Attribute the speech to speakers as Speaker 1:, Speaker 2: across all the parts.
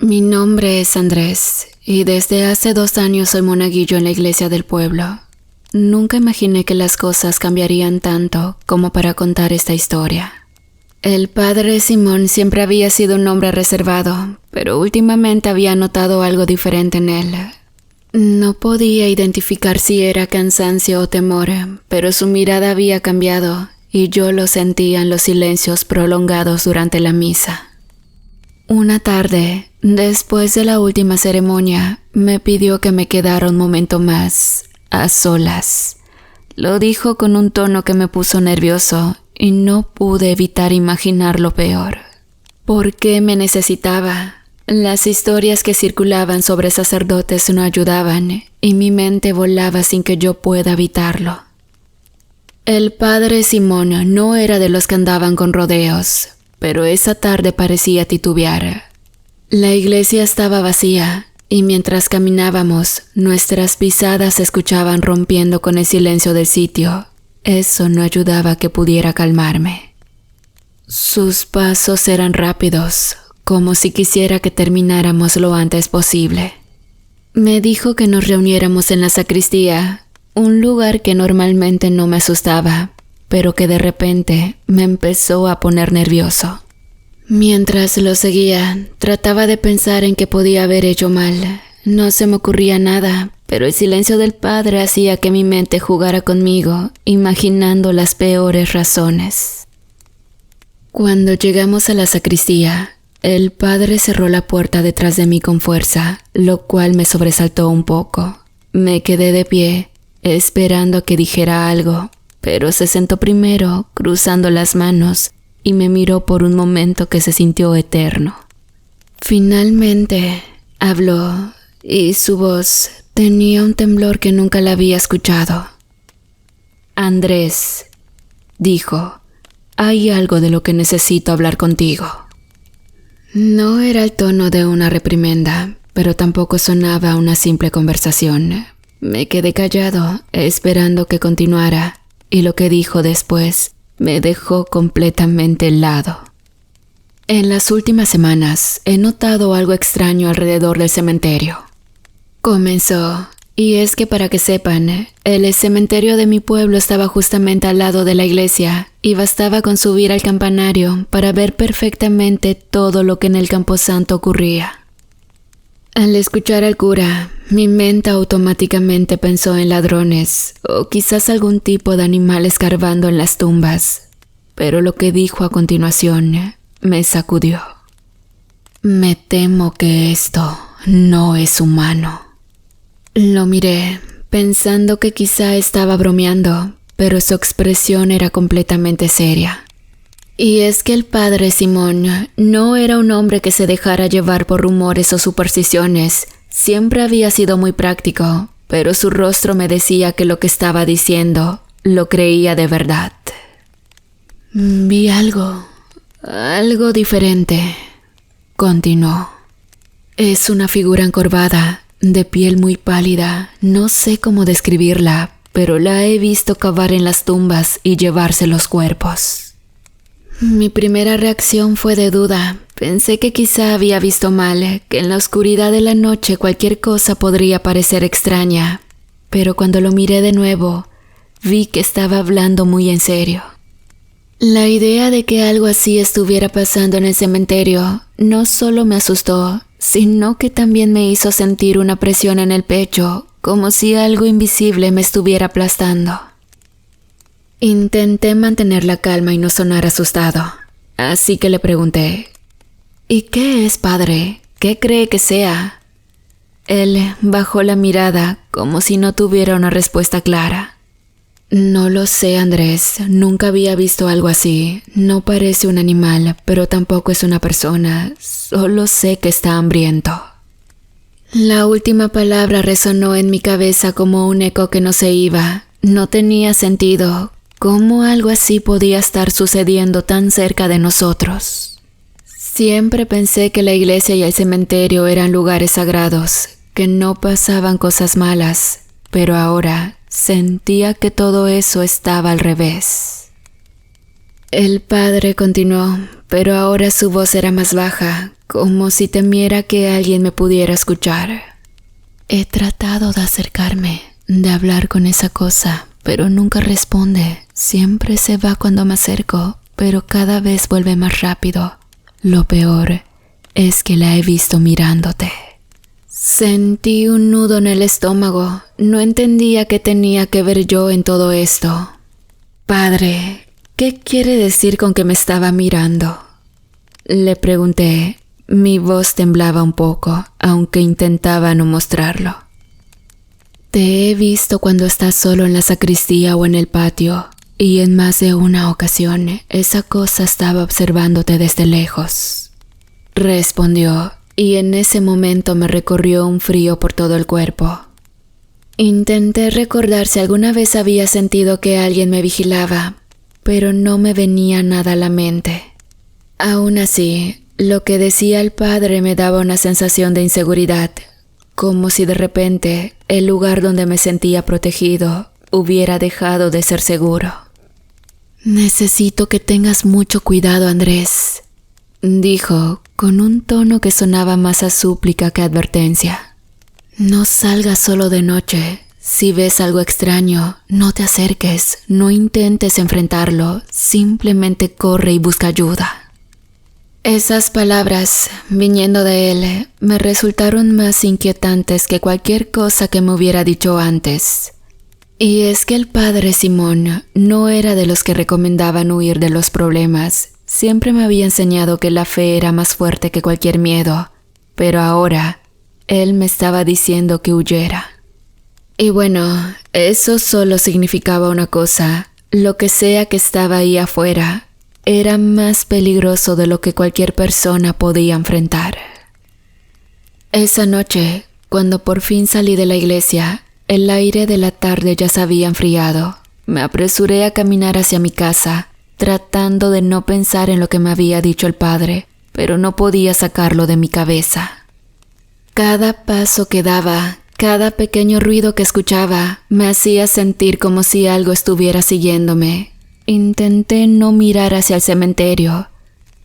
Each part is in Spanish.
Speaker 1: Mi nombre es Andrés y desde hace 2 años soy monaguillo en la iglesia del pueblo. Nunca imaginé que las cosas cambiarían tanto como para contar esta historia. El padre Simón siempre había sido un hombre reservado, pero últimamente había notado algo diferente en él. No podía identificar si era cansancio o temor, pero su mirada había cambiado y yo lo sentía en los silencios prolongados durante la misa. Una tarde, después de la última ceremonia, me pidió que me quedara un momento más, a solas. Lo dijo con un tono que me puso nervioso y no pude evitar imaginar lo peor. ¿Por qué me necesitaba? Las historias que circulaban sobre sacerdotes no ayudaban y mi mente volaba sin que yo pueda evitarlo. El padre Simón no era de los que andaban con rodeos, pero esa tarde parecía titubear. La iglesia estaba vacía y mientras caminábamos, nuestras pisadas se escuchaban rompiendo con el silencio del sitio. Eso no ayudaba a que pudiera calmarme. Sus pasos eran rápidos, como si quisiera que termináramos lo antes posible. Me dijo que nos reuniéramos en la sacristía, un lugar que normalmente no me asustaba, pero que de repente me empezó a poner nervioso. Mientras lo seguía, trataba de pensar en qué podía haber hecho mal. No se me ocurría nada, pero el silencio del padre hacía que mi mente jugara conmigo, imaginando las peores razones. Cuando llegamos a la sacristía, el padre cerró la puerta detrás de mí con fuerza, lo cual me sobresaltó un poco. Me quedé de pie, esperando a que dijera algo, pero se sentó primero, cruzando las manos, y me miró por un momento que se sintió eterno. Finalmente habló, y su voz tenía un temblor que nunca la había escuchado. Andrés, dijo, hay algo de lo que necesito hablar contigo. No era el tono de una reprimenda, pero tampoco sonaba a una simple conversación. Me quedé callado, esperando que continuara, y lo que dijo después me dejó completamente helado. En las últimas semanas he notado algo extraño alrededor del cementerio. Comenzó, y es que para que sepan, el cementerio de mi pueblo estaba justamente al lado de la iglesia y bastaba con subir al campanario para ver perfectamente todo lo que en el camposanto ocurría. Al escuchar al cura, mi mente automáticamente pensó en ladrones o quizás algún tipo de animal escarbando en las tumbas, pero lo que dijo a continuación me sacudió. Me temo que esto no es humano. Lo miré, pensando que quizá estaba bromeando, pero su expresión era completamente seria. Y es que el padre Simón no era un hombre que se dejara llevar por rumores o supersticiones. Siempre había sido muy práctico, pero su rostro me decía que lo que estaba diciendo lo creía de verdad. Vi algo diferente, continuó. Es una figura encorvada, de piel muy pálida, no sé cómo describirla, pero la he visto cavar en las tumbas y llevarse los cuerpos. Mi primera reacción fue de duda. Pensé que quizá había visto mal, que en la oscuridad de la noche cualquier cosa podría parecer extraña, pero cuando lo miré de nuevo, vi que estaba hablando muy en serio. La idea de que algo así estuviera pasando en el cementerio no solo me asustó, sino que también me hizo sentir una presión en el pecho, como si algo invisible me estuviera aplastando. Intenté mantener la calma y no sonar asustado, así que le pregunté, ¿y qué es, padre? ¿Qué cree que sea? Él bajó la mirada como si no tuviera una respuesta clara. No lo sé, Andrés, nunca había visto algo así. No parece un animal, pero tampoco es una persona, solo sé que está hambriento. La última palabra resonó en mi cabeza como un eco que no se iba. No tenía sentido. ¿Cómo algo así podía estar sucediendo tan cerca de nosotros? Siempre pensé que la iglesia y el cementerio eran lugares sagrados, que no pasaban cosas malas, pero ahora sentía que todo eso estaba al revés. El padre continuó, pero ahora su voz era más baja, como si temiera que alguien me pudiera escuchar. He tratado de acercarme, de hablar con esa cosa, pero nunca responde. Siempre se va cuando me acerco, pero cada vez vuelve más rápido. Lo peor es que la he visto mirándote. Sentí un nudo en el estómago. No entendía qué tenía que ver yo en todo esto. Padre, ¿qué quiere decir con que me estaba mirando? Le pregunté. Mi voz temblaba un poco, aunque intentaba no mostrarlo. Te he visto cuando estás solo en la sacristía o en el patio, y en más de una ocasión esa cosa estaba observándote desde lejos. Respondió, y en ese momento me recorrió un frío por todo el cuerpo. Intenté recordar si alguna vez había sentido que alguien me vigilaba, pero no me venía nada a la mente. Aún así, lo que decía el padre me daba una sensación de inseguridad, como si de repente el lugar donde me sentía protegido hubiera dejado de ser seguro. Necesito que tengas mucho cuidado, Andrés, dijo con un tono que sonaba más a súplica que advertencia. No salgas solo de noche. Si ves algo extraño, no te acerques, no intentes enfrentarlo, simplemente corre y busca ayuda. Esas palabras, viniendo de él, me resultaron más inquietantes que cualquier cosa que me hubiera dicho antes. Y es que el padre Simón no era de los que recomendaban huir de los problemas. Siempre me había enseñado que la fe era más fuerte que cualquier miedo, pero ahora él me estaba diciendo que huyera. Y bueno, eso solo significaba una cosa: lo que sea que estaba ahí afuera era más peligroso de lo que cualquier persona podía enfrentar. Esa noche, cuando por fin salí de la iglesia, el aire de la tarde ya se había enfriado. Me apresuré a caminar hacia mi casa, tratando de no pensar en lo que me había dicho el padre, pero no podía sacarlo de mi cabeza. Cada paso que daba, cada pequeño ruido que escuchaba, me hacía sentir como si algo estuviera siguiéndome. Intenté no mirar hacia el cementerio,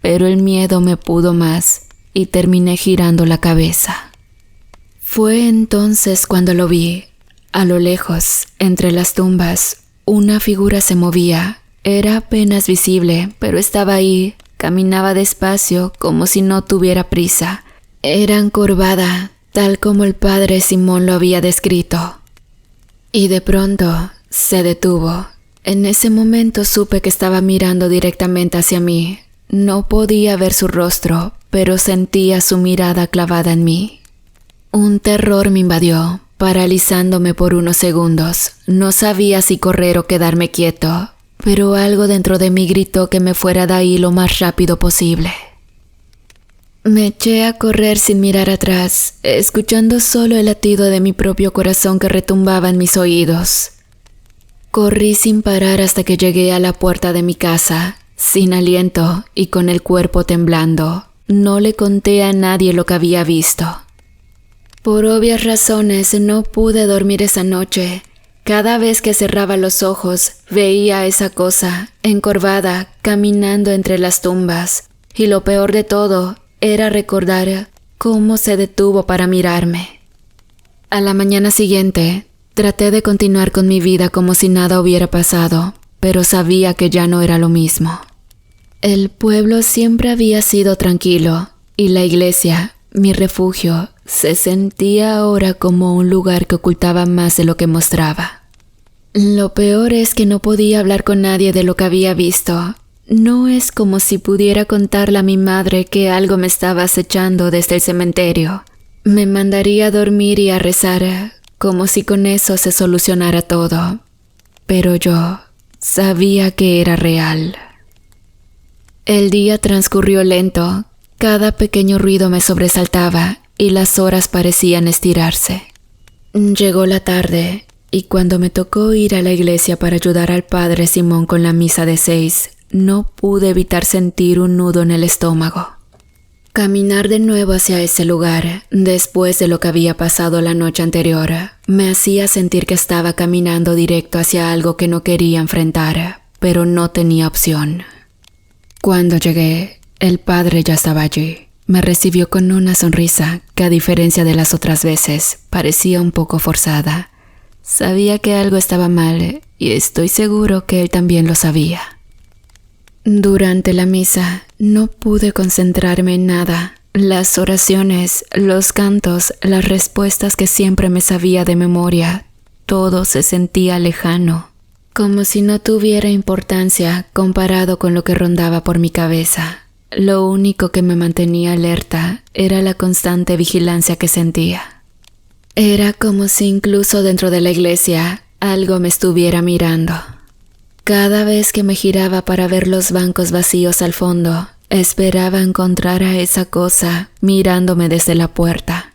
Speaker 1: pero el miedo me pudo más y terminé girando la cabeza. Fue entonces cuando lo vi. A lo lejos, entre las tumbas, una figura se movía. Era apenas visible, pero estaba ahí. Caminaba despacio, como si no tuviera prisa. Era encorvada, tal como el padre Simón lo había descrito. Y de pronto se detuvo. En ese momento supe que estaba mirando directamente hacia mí. No podía ver su rostro, pero sentía su mirada clavada en mí. Un terror me invadió, paralizándome por unos segundos. No sabía si correr o quedarme quieto, pero algo dentro de mí gritó que me fuera de ahí lo más rápido posible. Me eché a correr sin mirar atrás, escuchando solo el latido de mi propio corazón que retumbaba en mis oídos. Corrí sin parar hasta que llegué a la puerta de mi casa, sin aliento y con el cuerpo temblando. No le conté a nadie lo que había visto. Por obvias razones no pude dormir esa noche. Cada vez que cerraba los ojos veía a esa cosa, encorvada, caminando entre las tumbas. Y lo peor de todo era recordar cómo se detuvo para mirarme. A la mañana siguiente, traté de continuar con mi vida como si nada hubiera pasado, pero sabía que ya no era lo mismo. El pueblo siempre había sido tranquilo, y la iglesia, mi refugio, se sentía ahora como un lugar que ocultaba más de lo que mostraba. Lo peor es que no podía hablar con nadie de lo que había visto. No es como si pudiera contarle a mi madre que algo me estaba acechando desde el cementerio. Me mandaría a dormir y a rezar, como si con eso se solucionara todo. Pero yo sabía que era real. El día transcurrió lento. Cada pequeño ruido me sobresaltaba y las horas parecían estirarse. Llegó la tarde y cuando me tocó ir a la iglesia para ayudar al padre Simón con la misa de 6, no pude evitar sentir un nudo en el estómago. Caminar de nuevo hacia ese lugar, después de lo que había pasado la noche anterior, me hacía sentir que estaba caminando directo hacia algo que no quería enfrentar, pero no tenía opción. Cuando llegué, El padre ya estaba allí. Me recibió con una sonrisa que, a diferencia de las otras veces, parecía un poco forzada. Sabía que algo estaba mal y estoy seguro que él también lo sabía. Durante la misa no pude concentrarme en nada. Las oraciones, los cantos, las respuestas que siempre me sabía de memoria, todo se sentía lejano, como si no tuviera importancia comparado con lo que rondaba por mi cabeza. Lo único que me mantenía alerta era la constante vigilancia que sentía. Era como si incluso dentro de la iglesia algo me estuviera mirando. Cada vez que me giraba para ver los bancos vacíos al fondo, esperaba encontrar a esa cosa mirándome desde la puerta.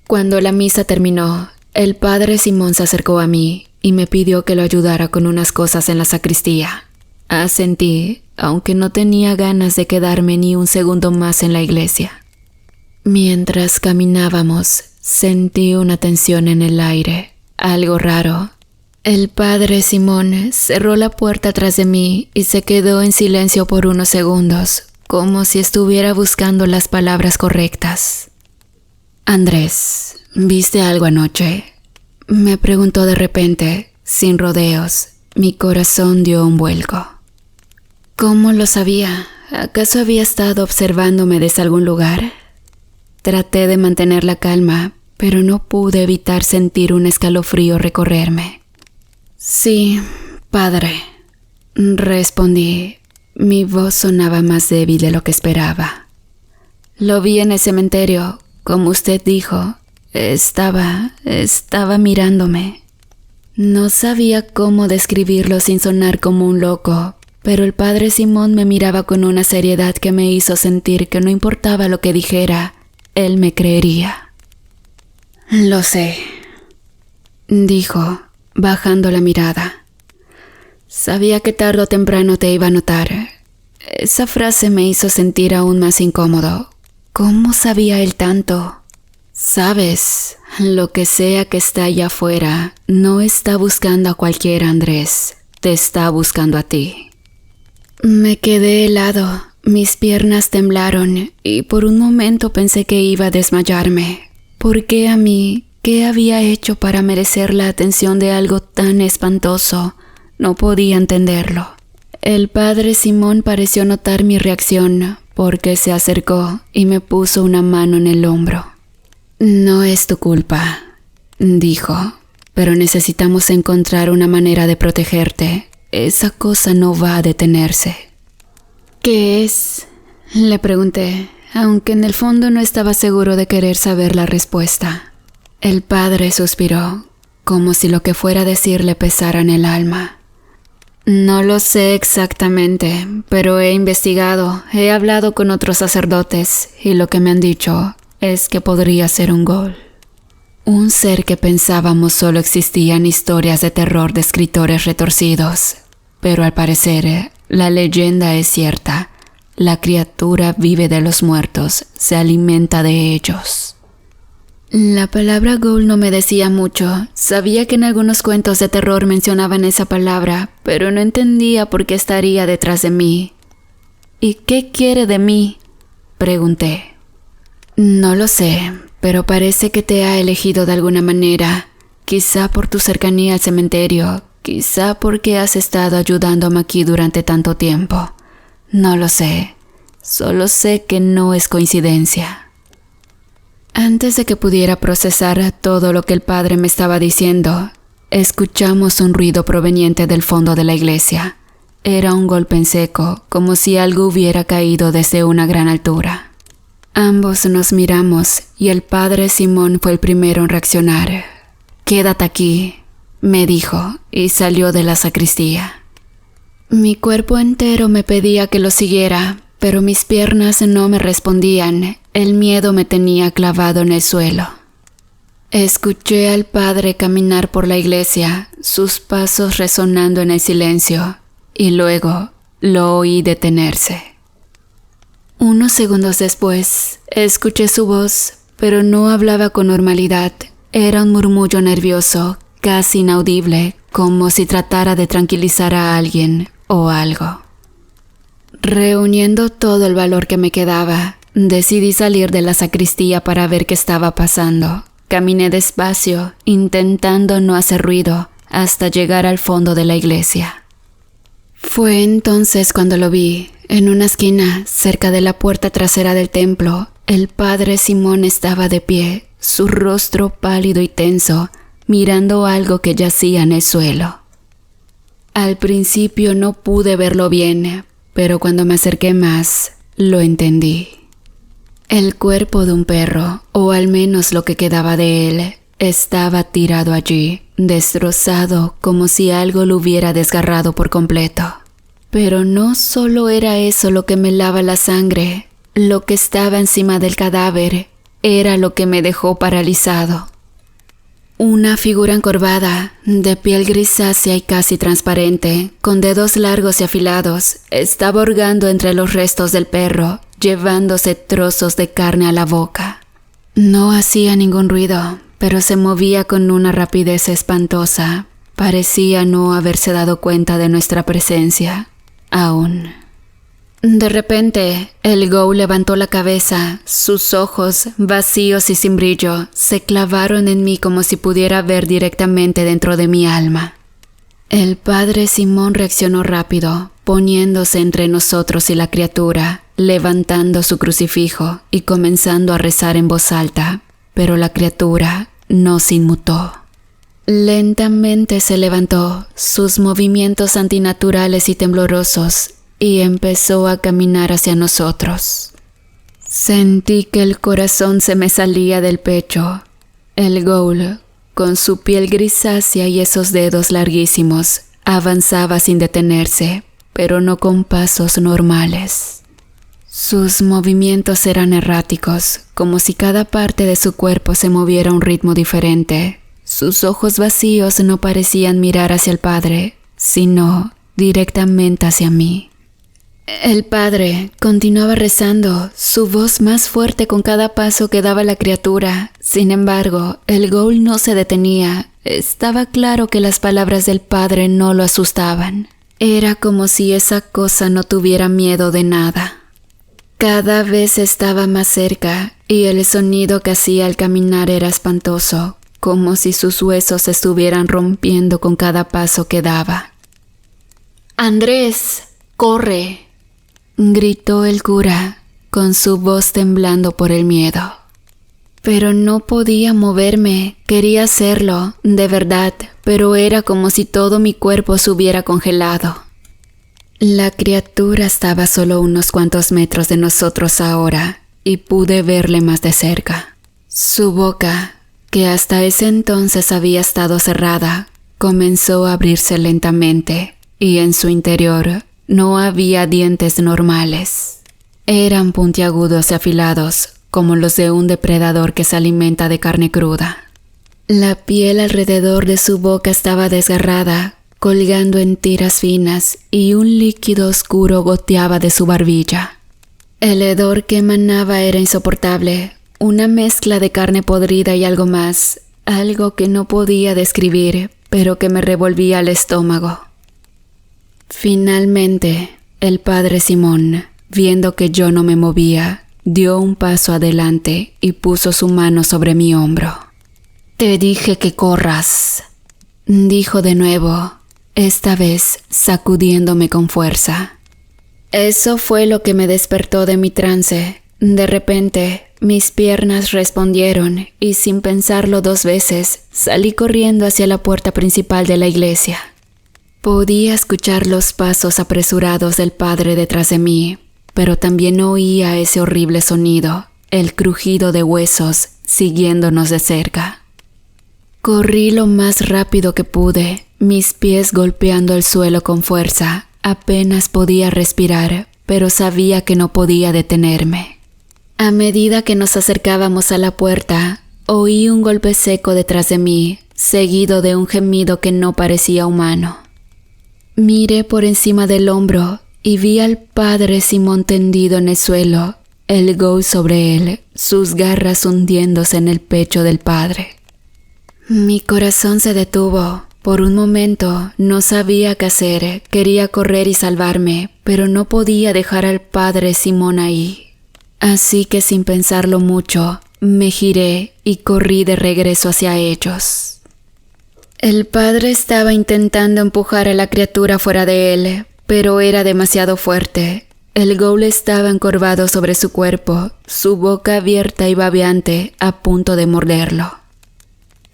Speaker 1: Cuando la misa terminó, el padre Simón se acercó a mí y me pidió que lo ayudara con unas cosas en la sacristía. Asentí, aunque no tenía ganas de quedarme ni un segundo más en la iglesia. Mientras caminábamos, sentí una tensión en el aire, algo raro. El padre Simón cerró la puerta tras de mí y se quedó en silencio por unos segundos, como si estuviera buscando las palabras correctas. «Andrés, ¿viste algo anoche?», me preguntó de repente, sin rodeos. Mi corazón dio un vuelco. ¿Cómo lo sabía? ¿Acaso había estado observándome desde algún lugar? Traté de mantener la calma, pero no pude evitar sentir un escalofrío recorrerme. «Sí, padre», respondí. Mi voz sonaba más débil de lo que esperaba. «Lo vi en el cementerio, como usted dijo. Estaba mirándome». No sabía cómo describirlo sin sonar como un loco, pero el padre Simón me miraba con una seriedad que me hizo sentir que no importaba lo que dijera, él me creería. «Lo sé», dijo, bajando la mirada. «Sabía que tarde o temprano te iba a notar». Esa frase me hizo sentir aún más incómodo. ¿Cómo sabía él tanto? «Sabes, lo que sea que está allá afuera no está buscando a cualquiera, Andrés. Te está buscando a ti». Me quedé helado, mis piernas temblaron y por un momento pensé que iba a desmayarme. ¿Por qué a mí? ¿Qué había hecho para merecer la atención de algo tan espantoso? No podía entenderlo. El padre Simón pareció notar mi reacción porque se acercó y me puso una mano en el hombro. «No es tu culpa», dijo, «pero necesitamos encontrar una manera de protegerte. Esa cosa no va a detenerse». «¿Qué es?», le pregunté, aunque en el fondo no estaba seguro de querer saber la respuesta. El padre suspiró, como si lo que fuera a decir le pesara en el alma. «No lo sé exactamente, pero he investigado, he hablado con otros sacerdotes y lo que me han dicho es que podría ser un ghoul. Un ser que pensábamos solo existía en historias de terror de escritores retorcidos, pero al parecer la leyenda es cierta. La criatura vive de los muertos, se alimenta de ellos». La palabra ghoul no me decía mucho. Sabía que en algunos cuentos de terror mencionaban esa palabra, pero no entendía por qué estaría detrás de mí. «¿Y qué quiere de mí?», pregunté. «No lo sé, pero parece que te ha elegido de alguna manera. Quizá por tu cercanía al cementerio, quizá porque has estado ayudándome aquí durante tanto tiempo. No lo sé, solo sé que no es coincidencia». Antes de que pudiera procesar todo lo que el padre me estaba diciendo, escuchamos un ruido proveniente del fondo de la iglesia. Era un golpe en seco, como si algo hubiera caído desde una gran altura. Ambos nos miramos y el padre Simón fue el primero en reaccionar. «Quédate aquí», me dijo, y salió de la sacristía. Mi cuerpo entero me pedía que lo siguiera, pero mis piernas no me respondían. El miedo me tenía clavado en el suelo. Escuché al padre caminar por la iglesia, sus pasos resonando en el silencio, y luego lo oí detenerse. Unos segundos después, escuché su voz, pero no hablaba con normalidad. Era un murmullo nervioso, casi inaudible, como si tratara de tranquilizar a alguien o algo. Reuniendo todo el valor que me quedaba, decidí salir de la sacristía para ver qué estaba pasando. Caminé despacio, intentando no hacer ruido, hasta llegar al fondo de la iglesia. Fue entonces cuando lo vi. En una esquina, cerca de la puerta trasera del templo, el padre Simón estaba de pie, su rostro pálido y tenso, mirando algo que yacía en el suelo. Al principio no pude verlo bien, pero cuando me acerqué más, lo entendí. El cuerpo de un perro, o al menos lo que quedaba de él, estaba tirado allí, destrozado como si algo lo hubiera desgarrado por completo. Pero no solo era eso lo que me lava la sangre, lo que estaba encima del cadáver era lo que me dejó paralizado. Una figura encorvada, de piel grisácea y casi transparente, con dedos largos y afilados, estaba hurgando entre los restos del perro, llevándose trozos de carne a la boca. No hacía ningún ruido, pero se movía con una rapidez espantosa. Parecía no haberse dado cuenta de nuestra presencia, aún. De repente, el ghoul levantó la cabeza, sus ojos, vacíos y sin brillo, se clavaron en mí como si pudiera ver directamente dentro de mi alma. El padre Simón reaccionó rápido, poniéndose entre nosotros y la criatura, levantando su crucifijo y comenzando a rezar en voz alta, pero la criatura no se inmutó. Lentamente se levantó, sus movimientos antinaturales y temblorosos, y empezó a caminar hacia nosotros. Sentí que el corazón se me salía del pecho. El ghoul, con su piel grisácea y esos dedos larguísimos, avanzaba sin detenerse, pero no con pasos normales. Sus movimientos eran erráticos, como si cada parte de su cuerpo se moviera a un ritmo diferente. Sus ojos vacíos no parecían mirar hacia el padre, sino directamente hacia mí. El padre continuaba rezando, su voz más fuerte con cada paso que daba la criatura. Sin embargo, el ghoul no se detenía. Estaba claro que las palabras del padre no lo asustaban. Era como si esa cosa no tuviera miedo de nada. Cada vez estaba más cerca y el sonido que hacía al caminar era espantoso, como si sus huesos se estuvieran rompiendo con cada paso que daba. «Andrés, corre», gritó el cura, con su voz temblando por el miedo. Pero no podía moverme, quería hacerlo, de verdad, pero era como si todo mi cuerpo se hubiera congelado. La criatura estaba solo unos cuantos metros de nosotros ahora, y pude verle más de cerca. Su boca, que hasta ese entonces había estado cerrada, comenzó a abrirse lentamente, y en su interior no había dientes normales. Eran puntiagudos y afilados, como los de un depredador que se alimenta de carne cruda. La piel alrededor de su boca estaba desgarrada, colgando en tiras finas, y un líquido oscuro goteaba de su barbilla. El hedor que emanaba era insoportable, una mezcla de carne podrida y algo más, algo que no podía describir, pero que me revolvía el estómago. Finalmente, el padre Simón, viendo que yo no me movía, dio un paso adelante y puso su mano sobre mi hombro. «Te dije que corras», dijo de nuevo, esta vez sacudiéndome con fuerza. Eso fue lo que me despertó de mi trance. De repente, mis piernas respondieron y sin pensarlo 2 veces, salí corriendo hacia la puerta principal de la iglesia. Podía escuchar los pasos apresurados del padre detrás de mí, pero también oía ese horrible sonido, el crujido de huesos siguiéndonos de cerca. Corrí lo más rápido que pude, mis pies golpeando el suelo con fuerza. Apenas podía respirar, pero sabía que no podía detenerme. A medida que nos acercábamos a la puerta, oí un golpe seco detrás de mí, seguido de un gemido que no parecía humano. Miré por encima del hombro y vi al padre Simón tendido en el suelo, el ghoul sobre él, sus garras hundiéndose en el pecho del padre. Mi corazón se detuvo, Por un momento no sabía qué hacer, quería correr y salvarme, pero no podía dejar al padre Simón ahí. Así que sin pensarlo mucho, me giré y corrí de regreso hacia ellos. El padre estaba intentando empujar a la criatura fuera de él, pero era demasiado fuerte. El ghoul estaba encorvado sobre su cuerpo, su boca abierta y babeante, a punto de morderlo.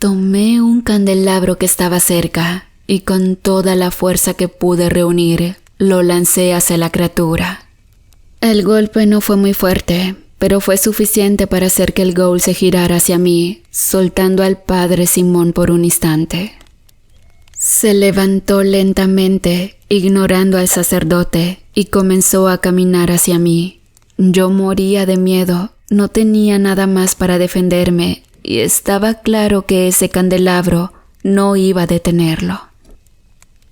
Speaker 1: Tomé un candelabro que estaba cerca y con toda la fuerza que pude reunir, lo lancé hacia la criatura. El golpe no fue muy fuerte, pero fue suficiente para hacer que el ghoul se girara hacia mí, soltando al padre Simón por un instante. Se levantó lentamente, ignorando al sacerdote, y comenzó a caminar hacia mí. Yo moría de miedo, no tenía nada más para defenderme, y estaba claro que ese candelabro no iba a detenerlo.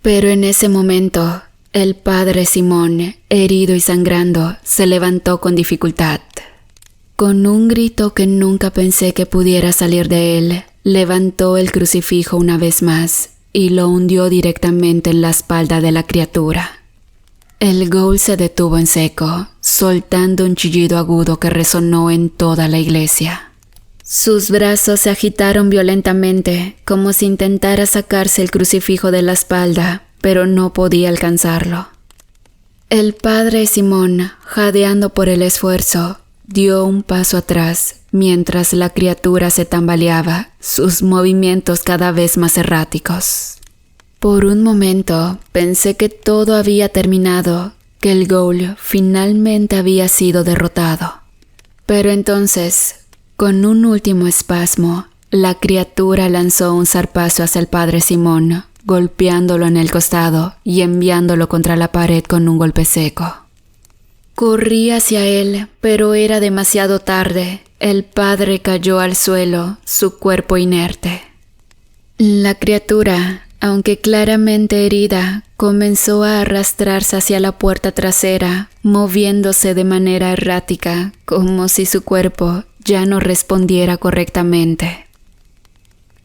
Speaker 1: Pero en ese momento, el padre Simón, herido y sangrando, se levantó con dificultad. Con un grito que nunca pensé que pudiera salir de él, levantó el crucifijo una vez más y lo hundió directamente en la espalda de la criatura. El ghoul se detuvo en seco, soltando un chillido agudo que resonó en toda la iglesia. Sus brazos se agitaron violentamente, como si intentara sacarse el crucifijo de la espalda, pero no podía alcanzarlo. El padre Simón, jadeando por el esfuerzo, dio un paso atrás, mientras la criatura se tambaleaba, sus movimientos cada vez más erráticos. Por un momento pensé que todo había terminado, que el ghoul finalmente había sido derrotado. Pero entonces, con un último espasmo, la criatura lanzó un zarpazo hacia el padre Simón, golpeándolo en el costado y enviándolo contra la pared con un golpe seco. Corrí hacia él, pero era demasiado tarde. El padre cayó al suelo, su cuerpo inerte. La criatura, aunque claramente herida, comenzó a arrastrarse hacia la puerta trasera, moviéndose de manera errática, como si su cuerpo ya no respondiera correctamente.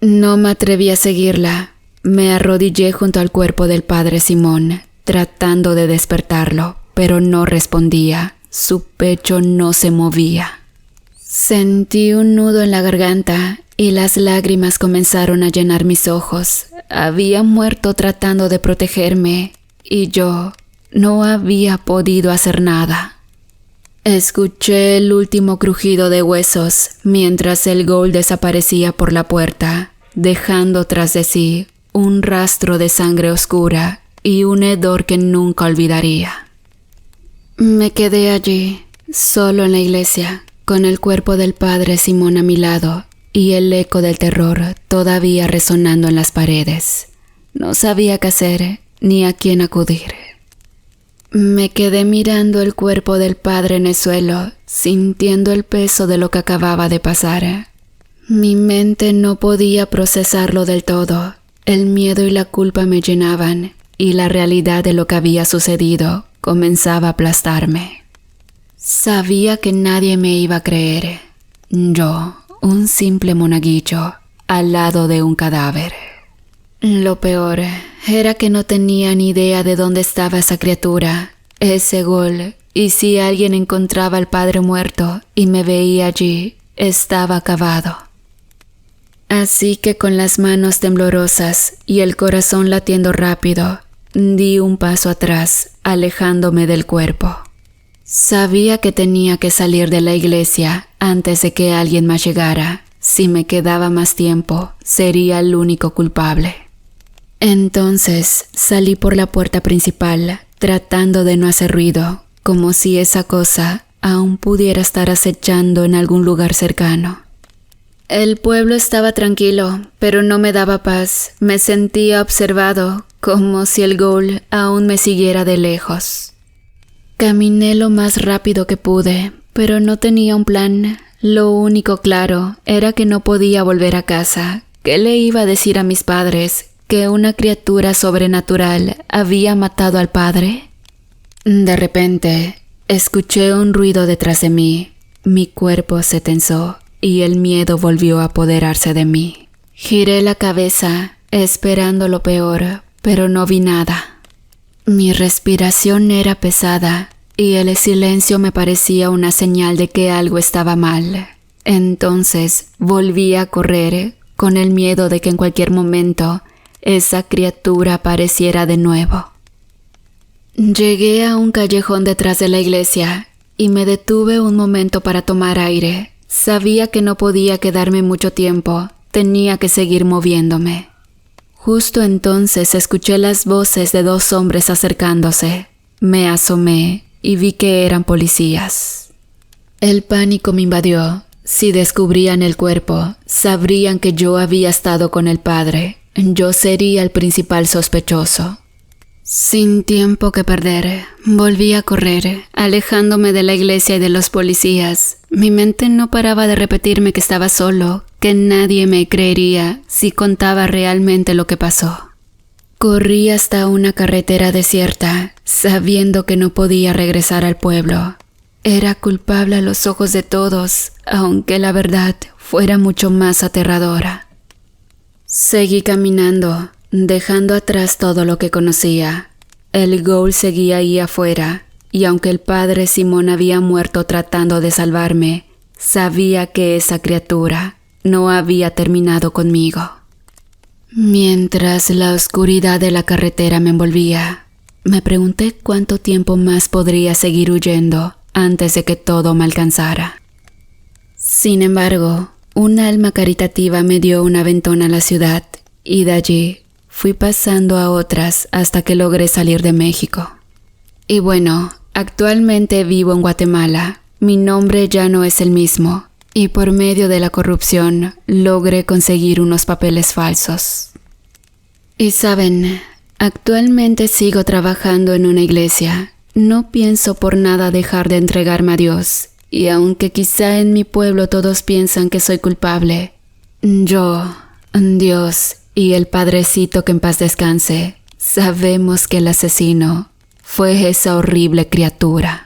Speaker 1: No me atreví a seguirla. Me arrodillé junto al cuerpo del padre Simón, tratando de despertarlo, pero no respondía. Su pecho no se movía. Sentí un nudo en la garganta y las lágrimas comenzaron a llenar mis ojos. Había muerto tratando de protegerme y yo no había podido hacer nada. Escuché el último crujido de huesos mientras el ghoul desaparecía por la puerta, dejando tras de sí un rastro de sangre oscura y un hedor que nunca olvidaría. Me quedé allí, solo en la iglesia, con el cuerpo del padre Simón a mi lado y el eco del terror todavía resonando en las paredes. No sabía qué hacer ni a quién acudir. Me quedé mirando el cuerpo del padre en el suelo, sintiendo el peso de lo que acababa de pasar. Mi mente no podía procesarlo del todo. El miedo y la culpa me llenaban, y la realidad de lo que había sucedido comenzaba a aplastarme. Sabía que nadie me iba a creer. Yo, un simple monaguillo, al lado de un cadáver. Lo peor era que no tenía ni idea de dónde estaba esa criatura, ese ghoul, y si alguien encontraba al padre muerto y me veía allí, estaba acabado. Así que con las manos temblorosas y el corazón latiendo rápido, di un paso atrás, alejándome del cuerpo. Sabía que tenía que salir de la iglesia antes de que alguien más llegara. Si me quedaba más tiempo, sería el único culpable. Entonces salí por la puerta principal, tratando de no hacer ruido, como si esa cosa aún pudiera estar acechando en algún lugar cercano. El pueblo estaba tranquilo, pero no me daba paz. Me sentía observado, como si el ghoul aún me siguiera de lejos. Caminé lo más rápido que pude, pero no tenía un plan. Lo único claro era que no podía volver a casa. ¿Qué le iba a decir a mis padres? ¿Que una criatura sobrenatural había matado al padre? De repente, escuché un ruido detrás de mí. Mi cuerpo se tensó y el miedo volvió a apoderarse de mí. Giré la cabeza esperando lo peor, pero no vi nada. Mi respiración era pesada y el silencio me parecía una señal de que algo estaba mal. Entonces volví a correr con el miedo de que en cualquier momento esa criatura apareciera de nuevo. Llegué a un callejón detrás de la iglesia y me detuve un momento para tomar aire. Sabía que no podía quedarme mucho tiempo, tenía que seguir moviéndome. Justo entonces escuché las voces de 2 hombres acercándose. Me asomé y vi que eran policías. El pánico me invadió. Si descubrían el cuerpo, sabrían que yo había estado con el padre. Yo sería el principal sospechoso. Sin tiempo que perder, volví a correr, alejándome de la iglesia y de los policías. Mi mente no paraba de repetirme que estaba solo, que nadie me creería si contaba realmente lo que pasó. Corrí hasta una carretera desierta, sabiendo que no podía regresar al pueblo. Era culpable a los ojos de todos, aunque la verdad fuera mucho más aterradora. Seguí caminando, dejando atrás todo lo que conocía. El Ghoul seguía ahí afuera, y aunque el padre Simón había muerto tratando de salvarme, sabía que esa criatura no había terminado conmigo. Mientras la oscuridad de la carretera me envolvía, me pregunté cuánto tiempo más podría seguir huyendo antes de que todo me alcanzara. Sin embargo, un alma caritativa me dio un aventón a la ciudad, y de allí fui pasando a otras hasta que logré salir de México. Y bueno, actualmente vivo en Guatemala. Mi nombre ya no es el mismo, y por medio de la corrupción logré conseguir unos papeles falsos. Y saben, actualmente sigo trabajando en una iglesia. No pienso por nada dejar de entregarme a Dios, y aunque quizá en mi pueblo todos piensan que soy culpable, yo, Dios y el Padrecito que en paz descanse, sabemos que el asesino fue esa horrible criatura.